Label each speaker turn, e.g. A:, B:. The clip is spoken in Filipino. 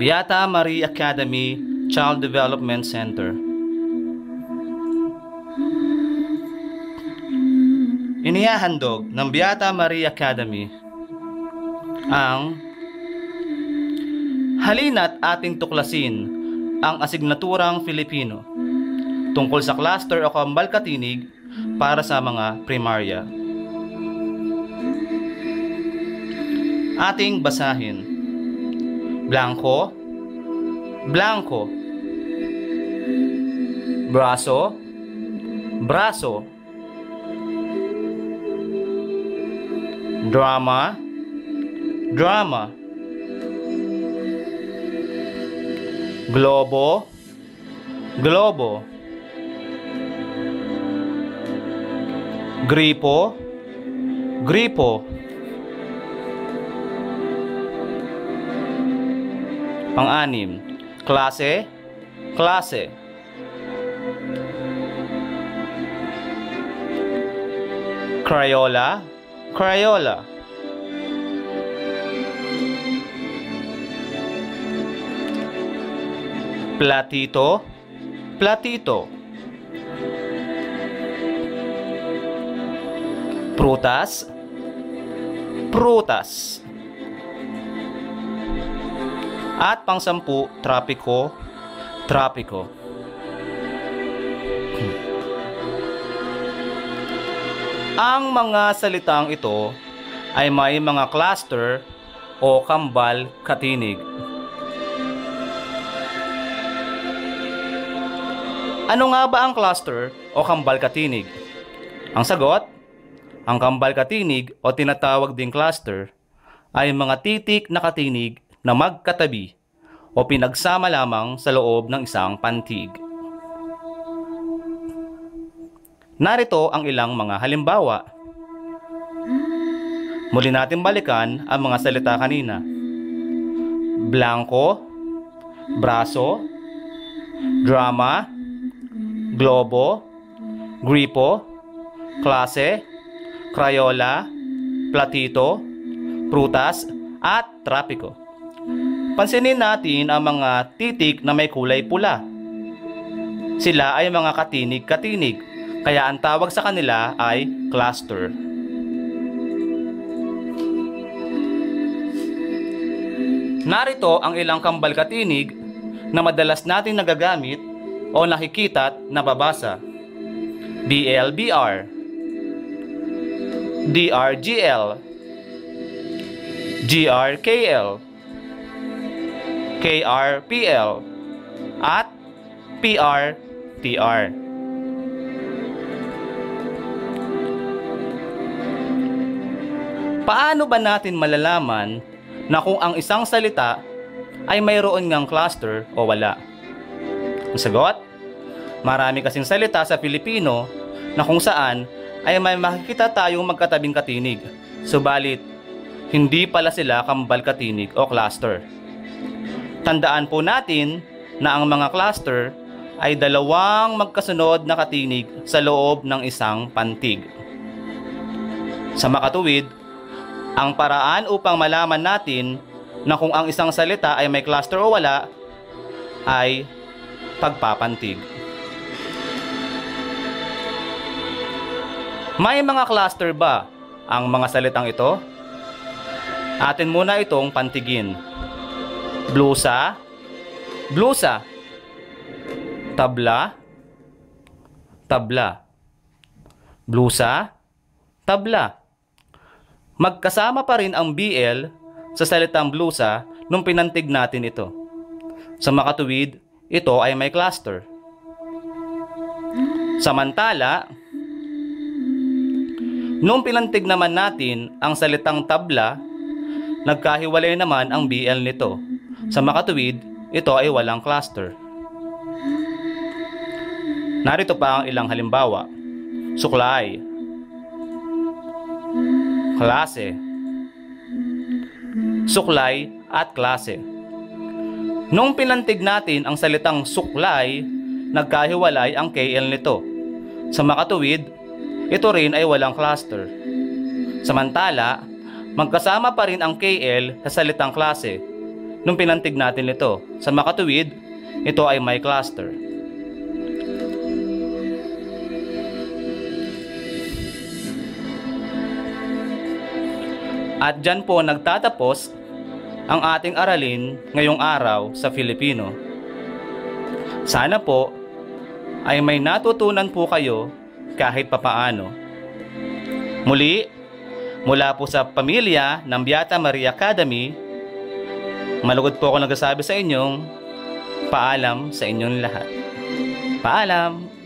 A: Beata Marie Academy Child Development Center. Inihahandog ng Beata Marie Academy ang halina't ating tuklasin ang asignaturang Filipino tungkol sa cluster o kambal katinig para sa mga primarya. Ating basahin. Blanco, blanco. Braso, braso. Drama, drama. Globo, globo. Gripo, gripo. Pang-anim, klase, klase. Crayola, Crayola. Platito, platito. Prutas, prutas. At pang-sampu, trapiko, trapiko. Ang mga salitang ito ay may mga cluster o kambal katinig. Ano nga ba ang cluster o kambal katinig? Ang sagot, ang kambal katinig o tinatawag ding cluster ay mga titik na katinig na magkatabi o pinagsama lamang sa loob ng isang pantig. Narito ang ilang mga halimbawa. Muli natin balikan ang mga salita kanina. Blanco, braso, drama, globo, gripo, klase, crayola, platito, prutas, at trapiko. Pansinin natin ang mga titik na may kulay pula. Sila ay mga katinig-katinig, kaya ang tawag sa kanila ay cluster. Narito ang ilang kambal katinig na madalas natin nagagamit o nakikita at nababasa. BLBR, DRGL, GRKL, KRPL, at PRTR. Paano ba natin malalaman na kung ang isang salita ay mayroon ngang cluster o wala? Ang sagot, marami kasing salita sa Filipino na kung saan ay may makikita tayong magkatabing katinig, subalit hindi pala sila kambal katinig o cluster. Tandaan po natin na ang mga cluster ay dalawang magkasunod na katinig sa loob ng isang pantig. Sa makatuwid, ang paraan upang malaman natin na kung ang isang salita ay may cluster o wala ay pagpapantig. May mga cluster ba ang mga salitang ito? Atin muna itong pantigin. Blusa, blusa. Tabla, tabla. Blusa, tabla. Magkasama pa rin ang BL sa salitang blusa nung pinantig natin ito. Sa makatuwid, ito ay may cluster. Samantala, nung pinantig naman natin ang salitang tabla, nagkahiwalay naman ang BL nito. Sa makatuwid, ito ay walang cluster. Narito pa ang ilang halimbawa. Suklay, klase, suklay at klase. Nung pinantig natin ang salitang suklay, nagkahiwalay ang KL nito. Sa makatuwid, ito rin ay walang cluster. Samantala, magkasama pa rin ang KL sa salitang klase. nung pinantig natin ito. Sa makatuwid, ito ay may cluster. At dyan po nagtatapos ang ating aralin ngayong araw sa Filipino. Sana po ay may natutunan po kayo kahit papaano. Muli, mula po sa pamilya ng Beata Maria Academy, malugod po ako nagsasabi sa inyong paalam sa inyong lahat. Paalam!